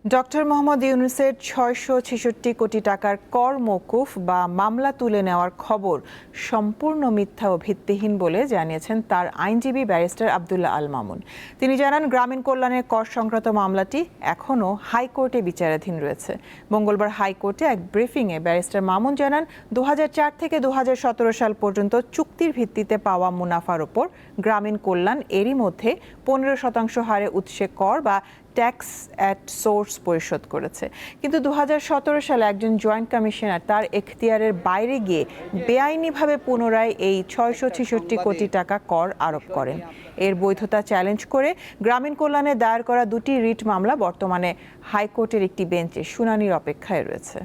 Doctor Mohammad ইউনূসের ৬৬৬ কোটি টাকার কর মওকুফ বা মামলা তুলে নেওয়ার খবর সম্পূর্ণ মিথ্যা ও ভিত্তিহীন বলে জানিয়েছেন তার আইনজীবী ব্যারিস্টার আব্দুল্লাহ আল মামুন। তিনি জানান, গ্রামীণ কল্যাণের কর সংক্রান্ত মামলাটি এখনও হাইকোর্টে বিচারাধীন রয়েছে। মঙ্গলবার হাইকোর্টে এক ব্রিফিংয়ে ব্যারিস্টার মামুন জানান, ২০০৪ থেকে ২০১৭ সাল পর্যন্ত চুক্তির ভিত্তিতে পাওয়া মুনাফার ওপর গ্রামীণ কল্যাণ এরই মধ্যে ১৫% হারে উৎসে কর বা ট্যাক্স অ্যাট সোর্স পরিশোধ করেছে। কিন্তু ২০১৭ সালে একজন জয়েন্ট কমিশনার তার এখতিয়ারের বাইরে গিয়ে বেআইনিভাবে পুনরায় এই ৬৬৬ কোটি টাকা কর আরোপ করেন। এর বৈধতা চ্যালেঞ্জ করে গ্রামীণ কল্যাণে দায়ের করা দুটি রিট মামলা বর্তমানে হাইকোর্টের একটি বেঞ্চে শুনানির অপেক্ষায় রয়েছে।